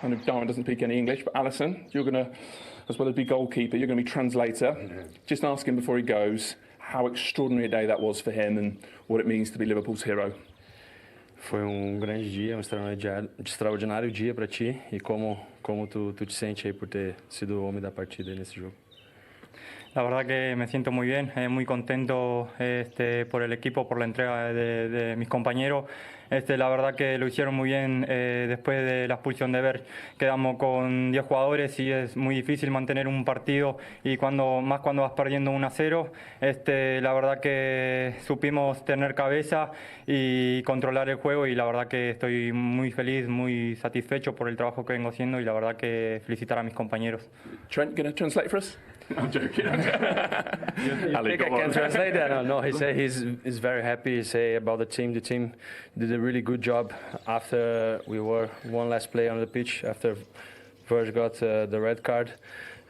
I know Darwin doesn't speak any English, but Alison, you're going to, as well as be goalkeeper, you're going to be translator. Just ask him before he goes how extraordinary a day that was for him and what it means to be Liverpool's hero. Foi grande dia, extraordinário dia para ti e como tu te sente aí por ter sido o homem da partida nesse jogo. La verdad que me siento muy bien, muy contento por el equipo, por la entrega de mis compañeros. La verdad que lo hicieron muy bien después de la expulsión de Berg. Quedamos con 10 jugadores y es muy difícil mantener un partido y cuando vas perdiendo 1-0. La verdad que supimos tener cabeza y controlar el juego y la verdad que estoy muy feliz, muy satisfecho por el trabajo que vengo haciendo y la verdad que felicitar a mis compañeros. Trent, going to translate for us? I'm joking. Ali, think I can translate that? No, he said he's very happy. He say about the team did a really good job after we were one last player on the pitch after Verge got the red card,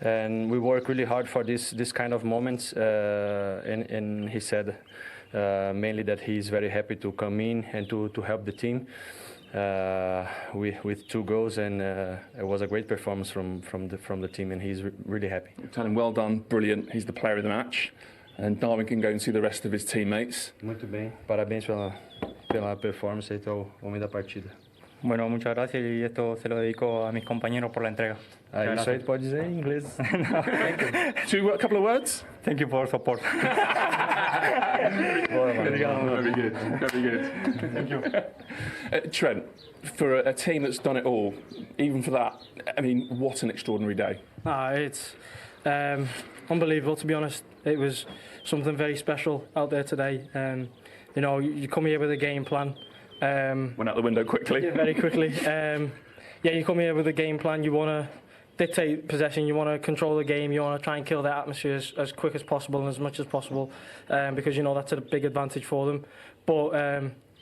and we work really hard for this kind of moments. And he said mainly that he's very happy to come in and to help the team. With 2 goals and it was a great performance from the team and he's really happy. Tell him well done, brilliant. He's the player of the match and Darwin can go and see the rest of his teammates. Muito bem, parabéns pela performance e o homem da partida. Bueno, muchas gracias y esto se lo dedico a mis compañeros por la entrega. Isso aí pode dizer em inglês. A couple of words? Thank you for support. Very good. Thank you. Trent, for a team that's done it all, even for that, I mean, what an extraordinary day. It's unbelievable, to be honest. It was something very special out there today. You know, you come here with a game plan. Went out the window quickly. Yeah, very quickly. You come here with a game plan. You want to dictate possession. You want to control the game. You want to try and kill the atmosphere as quick as possible and as much as possible, because you know that's a big advantage for them. But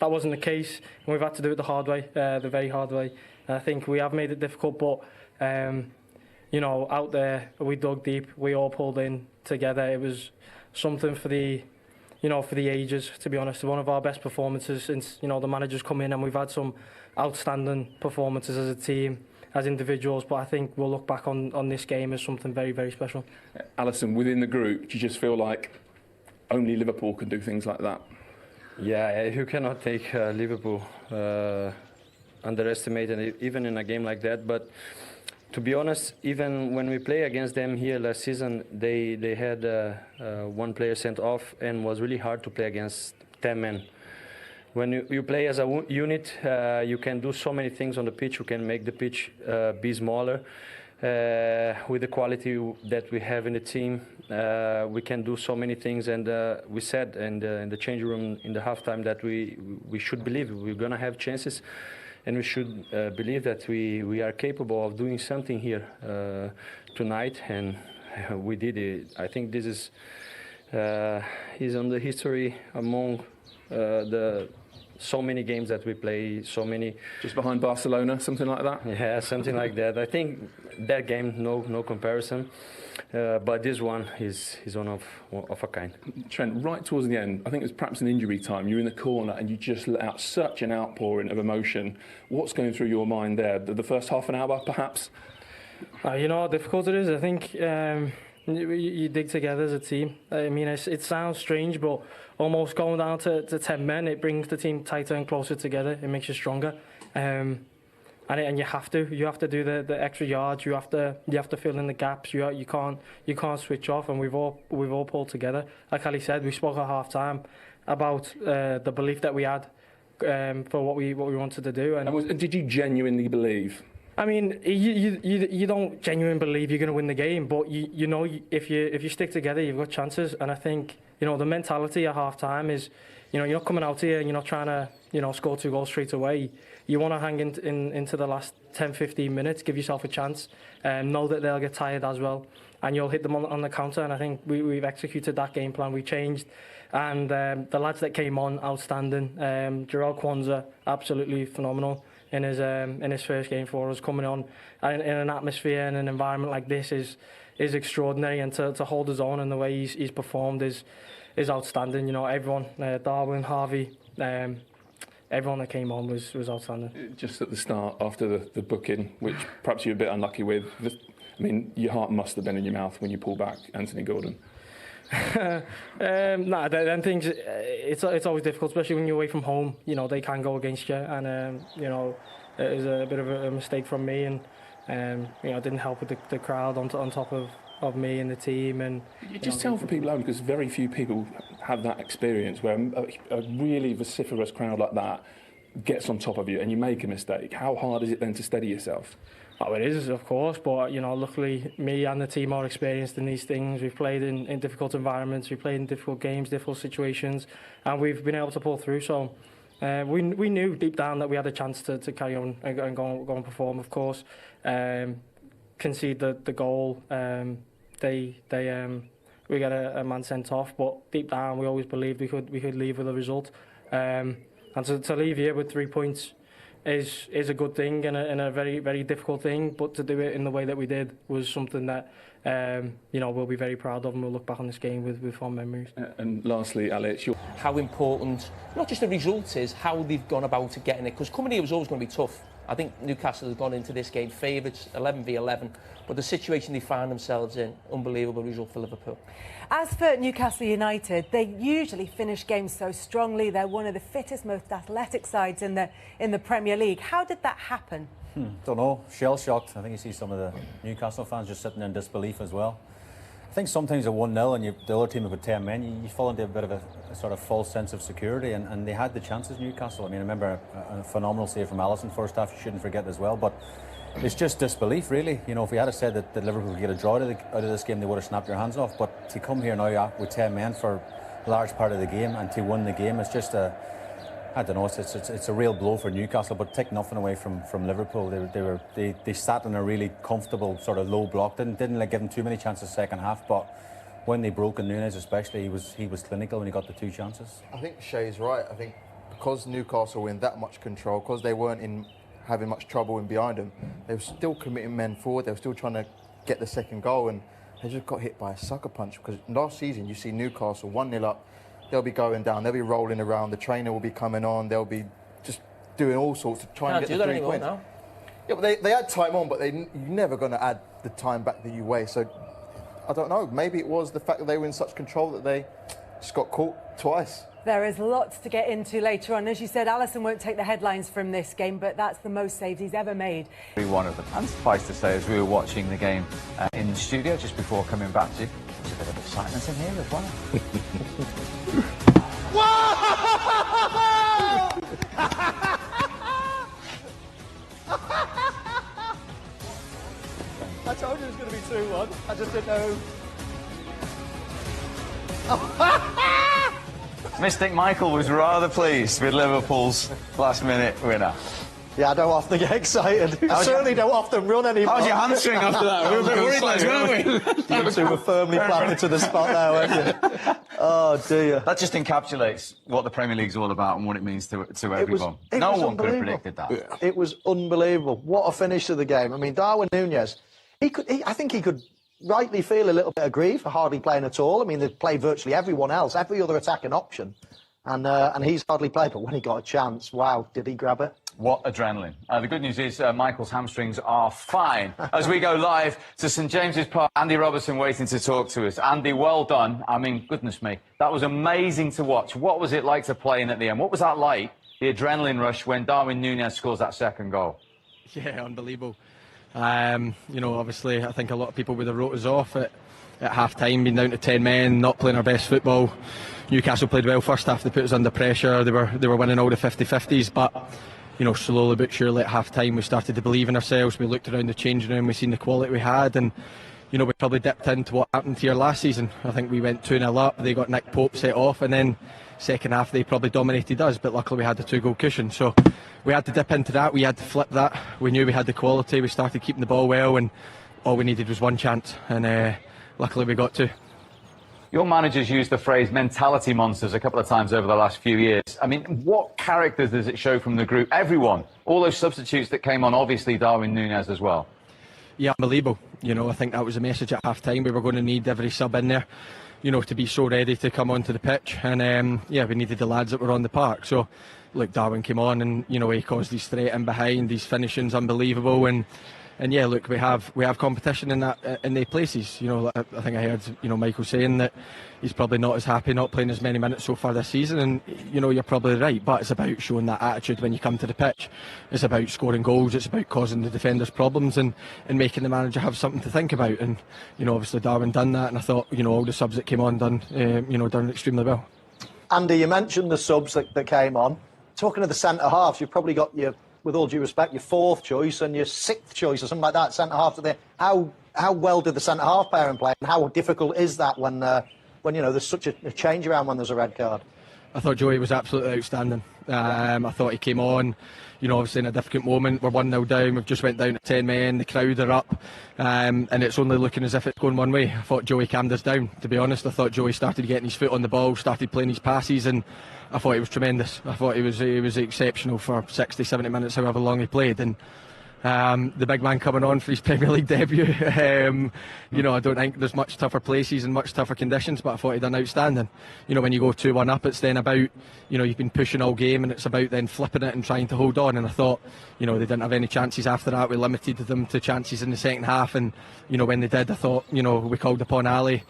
that wasn't the case, and we've had to do it the hard way, the very hard way. And I think we have made it difficult, but you know, out there we dug deep. We all pulled in together. It was something for the ages, to be honest. One of our best performances since, you know, the manager's come in, and we've had some outstanding performances as a team, as individuals, but I think we'll look back on this game as something very, very special. Alison, within the group, do you just feel like only Liverpool can do things like that? Yeah, you cannot take Liverpool underestimated even in a game like that, but to be honest, even when we play against them here last season, they had one player sent off and was really hard to play against 10 men. When you play as a unit, you can do so many things on the pitch. You can make the pitch be smaller. With the quality that we have in the team, we can do so many things. And we said in the changing room in the halftime that we should believe we're going to have chances. And we should believe that we are capable of doing something here tonight, and we did it. I think this is on the history among the so many games that we play, so many. Just behind Barcelona, something like that? Yeah, something like that. I think that game, no comparison. But this one is one of a kind. Trent, right towards the end, I think it was perhaps an injury time. You were in the corner and you just let out such an outpouring of emotion. What's going through your mind there? The first half an hour, perhaps? You know how difficult it is. I think you dig together as a team. I mean, it sounds strange, but almost going down to 10 men, it brings the team tighter and closer together. It makes you stronger. And you have to do the extra yards. You have to fill in the gaps. You can't switch off. And we've all pulled together. Like Ali said, we spoke at half time about the belief that we had for what we wanted to do. And did you genuinely believe? I mean, you don't genuinely believe you're going to win the game, but you know if you stick together, you've got chances. And I think, you know, the mentality at half time is, you know, you're not coming out here and you're not trying to, you know, score 2 goals straight away. You want to hang into the last 10-15 minutes, give yourself a chance, and know that they'll get tired as well, and you'll hit them on the counter. And I think we've executed that game plan. We changed, and the lads that came on, outstanding. Jarrell Kwanzaa, absolutely phenomenal in his first game for us, coming on in an atmosphere and an environment like this is extraordinary, and to hold his own in the way he's performed is outstanding. You know, everyone, Darwin, Harvey, everyone that came on was outstanding. Just at the start, after the booking, which perhaps you're a bit unlucky with, I mean, your heart must have been in your mouth when you pull back Anthony Gordon. Nah, them things, it's always difficult, especially when you're away from home. You know, they can go against you, and you know, it was a bit of a mistake from me, and you know, it didn't help with the crowd on top of me and the team. And you just tell for people, because very few people have that experience where a really vociferous crowd like that gets on top of you and you make a mistake. How hard is it then to steady yourself? Oh, it is, of course, but you know, luckily me and the team are experienced in these things. We've played in difficult environments, we've played in difficult games, difficult situations, and we've been able to pull through. So we knew deep down that we had a chance to carry on and go and perform. Of course, concede the goal. We got a man sent off, but deep down we always believed we could leave with a result. And to leave here with 3 points is a good thing and a very, very difficult thing, but to do it in the way that we did was something that you know, we'll be very proud of, and we'll look back on this game with fond memories. And lastly, Alex, how important not just the result is, how they've gone about getting it, because coming here was always going to be tough. I think Newcastle has gone into this game favourites, 11v11, but the situation they found themselves in, unbelievable result for Liverpool. As for Newcastle United, they usually finish games so strongly. They're one of the fittest, most athletic sides in the Premier League. How did that happen? Don't know. Shell-shocked. I think you see some of the Newcastle fans just sitting in disbelief as well. I think sometimes at 1-0 and the other team have got 10 men, you fall into a bit of a sort of false sense of security, and they had the chances, Newcastle. I mean, I remember a phenomenal save from Alisson first half, you shouldn't forget as well, but it's just disbelief, really. You know, if we had said that Liverpool would get a draw out of this game, they would have snapped your hands off, but to come here now with 10 men for a large part of the game and to win the game, it's just I don't know, it's a real blow for Newcastle, but take nothing away from Liverpool. They sat in a really comfortable sort of low block, didn't give them too many chances second half, but when they broke, and Nunez especially, he was clinical when he got the 2 chances. I think Shay's right. I think because Newcastle were in that much control, because they weren't having much trouble in behind them, they were still committing men forward, they were still trying to get the second goal, and they just got hit by a sucker punch, because last season you see Newcastle 1-0 up, they'll be going down, they'll be rolling around, the trainer will be coming on, they'll be just doing all sorts to try and get the 3 points. Now. Yeah, but they had time on, but you're never going to add the time back that you waste. So I don't know, maybe it was the fact that they were in such control that they just got caught twice. There is lots to get into later on. As you said, Alisson won't take the headlines from this game, but that's the most saves he's ever made. One of them. And suffice to say, as we were watching the game in the studio just before coming back to you, there's a bit of excitement in here as well. I told you it was going to be 2-1. I just didn't know. Mystic Michael was rather pleased with Liverpool's last-minute winner. Yeah, I don't often get excited. I certainly don't often run anymore. How's your hamstring after that? We were a bit worried, lads, weren't we? You two were firmly planted to the spot there, weren't you? Oh, dear. That just encapsulates what the Premier League's all about and what it means to everyone. No one could have predicted that. It was unbelievable. What a finish to the game. I mean, Darwin Nunez, I think he could rightly feel a little bit of grief for hardly playing at all. I mean, they played virtually everyone else, every other attacking option. And he's hardly played, but when he got a chance, wow, did he grab it? What adrenaline. The good news is Michael's hamstrings are fine. As we go live to St James's Park, Andy Robertson waiting to talk to us. Andy, well done. I mean, goodness me, that was amazing to watch. What was it like to play in at the end? What was that like, the adrenaline rush, when Darwin Nunez scores that second goal? Yeah, unbelievable. You know, obviously, I think a lot of people would have wrote us off at half-time, being down to 10 men, not playing our best football. Newcastle played well first half, they put us under pressure, they were winning all the 50-50s, but you know, slowly but surely at half-time we started to believe in ourselves. We looked around the changing room, we seen the quality we had, and you know, we probably dipped into what happened here last season. I think we went 2-0 up, they got Nick Pope set off, and then second half they probably dominated us, but luckily we had the 2-goal cushion, so we had to dip into that, we had to flip that. We knew we had the quality, we started keeping the ball well, and all we needed was one chance, and luckily we got 2. Your manager's used the phrase mentality monsters a couple of times over the last few years. I mean, what characters does it show from the group? Everyone, all those substitutes that came on, obviously Darwin Nunez as well. Yeah, unbelievable. You know, I think that was a message at half-time. We were going to need every sub in there. to be so ready to come onto the pitch. And yeah, we needed the lads that were on the park. So look, Darwin came on and he caused his threat in behind. His finishing's unbelievable. And yeah, look, we have competition in the places. I think I heard Michael saying that he's probably not as happy not playing as many minutes so far this season, and you're probably right. But it's about showing that attitude when you come to the pitch. It's about scoring goals. It's about causing the defenders problems and making the manager have something to think about. And obviously Darwin done that, and I thought all the subs that came on done extremely well. Andy, you mentioned the subs that came on. Talking of the centre halves, you've probably got with all due respect, your fourth choice and your sixth choice or something like that, centre half. How well did the centre half pairing play, and how difficult is that when there's such a change around when there's a red card? I thought Joey was absolutely outstanding. I thought he came on, obviously in a difficult moment. We're 1-0 down, we've just went down to 10 men, the crowd are up, and it's only looking as if it's going one way. I thought Joey calmed us down, to be honest. I thought Joey started getting his foot on the ball, started playing his passes, and I thought he was tremendous. I thought he was exceptional for 60, 70 minutes, however long he played. And the big man coming on for his Premier League debut, I don't think there's much tougher places and much tougher conditions, but I thought he done outstanding. When you go 2-1 up, it's then about, you've been pushing all game, and it's about then flipping it and trying to hold on. And I thought, they didn't have any chances after that. We limited them to chances in the second half, and when they did, I thought, we called upon Ali.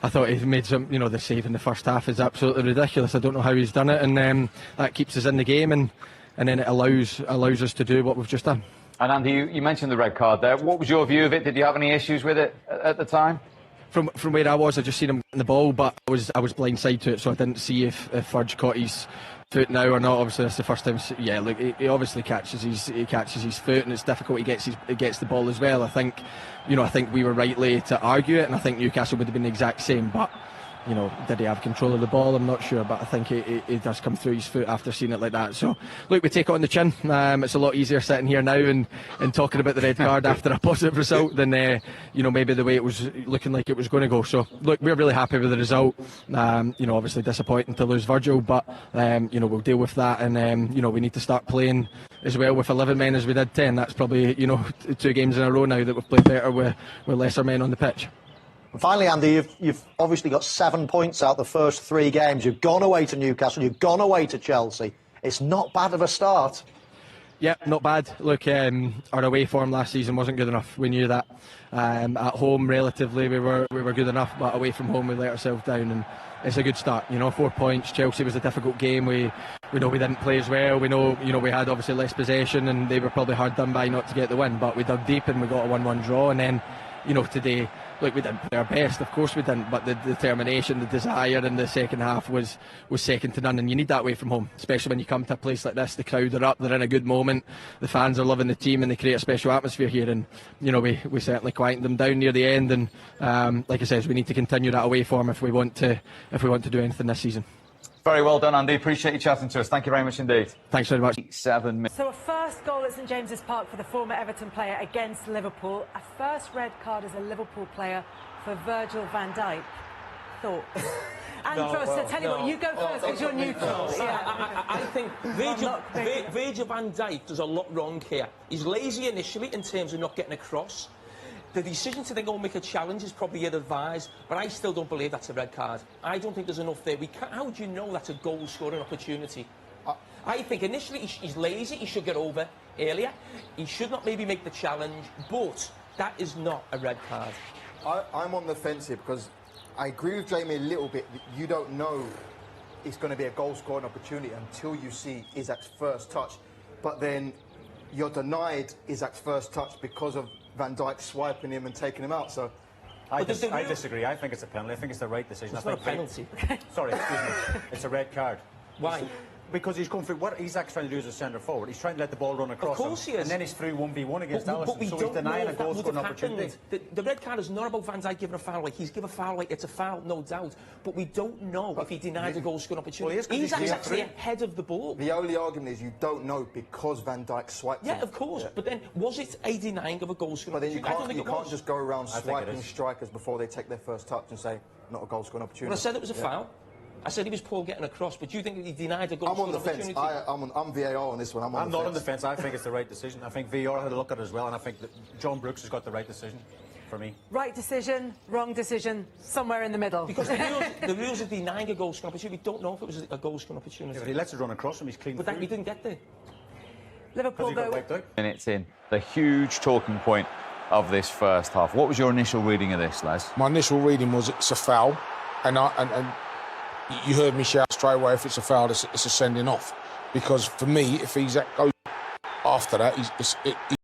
I thought he made some, the save in the first half is absolutely ridiculous. I don't know how he's done it, and that keeps us in the game, and then it allows us to do what we've just done. And Andy, you mentioned the red card there. What was your view of it? Did you have any issues with it at the time? From where I was, I just seen him getting the ball, but I was blindside to it, so I didn't see if Fudge caught his foot now or not. Obviously, that's the first time. Yeah, look, he obviously catches his foot, and it's difficult. He gets the ball as well. I think we were rightly to argue it, and I think Newcastle would have been the exact same, but. Did he have control of the ball? I'm not sure, but I think he does come through his foot after seeing it like that. So, look, we take it on the chin. It's a lot easier sitting here now and talking about the red card after a positive result than, maybe the way it was looking like it was going to go. So, look, we're really happy with the result. Obviously disappointing to lose Virgil, but, we'll deal with that. And, we need to start playing as well with 11 men as we did 10. That's probably, 2 games in a row now that we've played better with lesser men on the pitch. And finally, Andy, you've obviously got 7 points out the first 3 games. You've gone away to Newcastle, you've gone away to Chelsea. It's not bad of a start. Yeah, not bad. Look, our away form last season wasn't good enough. We knew that. At home, relatively, we were good enough, but away from home, we let ourselves down. And it's a good start. 4 points. Chelsea was a difficult game. We know we didn't play as well. We know we had obviously less possession, and they were probably hard done by not to get the win. But we dug deep and we got a 1-1 draw. And then, today. Look, we didn't play our best, of course we didn't, but the determination, the desire in the second half was second to none, and you need that away from home, especially when you come to a place like this. The crowd are up, they're in a good moment, the fans are loving the team, and they create a special atmosphere here, and we certainly quietened them down near the end, and like I said, we need to continue that away form if we want to do anything this season. Very well done, Andy. Appreciate you chatting to us. Thank you very much indeed. Thanks very much. 7 minutes. So a first goal at St James's Park for the former Everton player against Liverpool. A first red card as a Liverpool player for Virgil van Dijk. Thoughts? Andros, I tell you what, you go first because you're neutral. I think Virgil van Dijk does a lot wrong here. He's lazy initially in terms of not getting across. The decision to then go and make a challenge is probably ill-advised, but I still don't believe that's a red card. I don't think there's enough there. How do you know that's a goal-scoring opportunity? I think initially he's lazy, he should get over earlier. He should not maybe make the challenge, but that is not a red card. I'm on the fence here because I agree with Jamie a little bit that you don't know it's going to be a goal-scoring opportunity until you see Isak's first touch. But then you're denied Isak's first touch because of Van Dijk swiping him and taking him out. So I disagree. I think it's a penalty. I think it's the right decision. It's not a penalty. Sorry, excuse me. It's a red card. Why? Because he's going through. What Isak's trying to do as a centre forward, he's trying to let the ball run across him. Of course he is. And then he's through 1v1 against Alisson. But so he's denying a goal-scoring opportunity. The red card is not about Van Dijk giving a foul away. He's given a foul away. It's a foul, no doubt. But we don't know if he denied a goal-scoring opportunity. Well, he's actually ahead of the ball. The only argument is you don't know because Van Dijk swiped him. Yeah, of course. Yeah. But then, was it a denying of a goal-scoring opportunity? But then you can't just go around swiping strikers before they take their first touch and say, not a goal-scoring opportunity. Well, I said it was a foul. I said he was poor getting across, but do you think that he denied a goal? I'm on the fence. I'm VAR on this one. I'm not on the fence. I think it's the right decision. I think VAR had a look at it as well, and I think that John Brooks has got the right decision. for me. Right decision, wrong decision, somewhere in the middle. Because the rules of denying a goal scoring opportunity, we don't know if it was a goal scoring opportunity. Yeah, but he lets it run across him, he's clean. But we didn't get there. Liverpool go. Minutes in, the huge talking point of this first half. What was your initial reading of this, Les? My initial reading was it's a foul, and you heard me shout straight away, if it's a foul, it's a sending off. Because for me, if he's goes after that, he's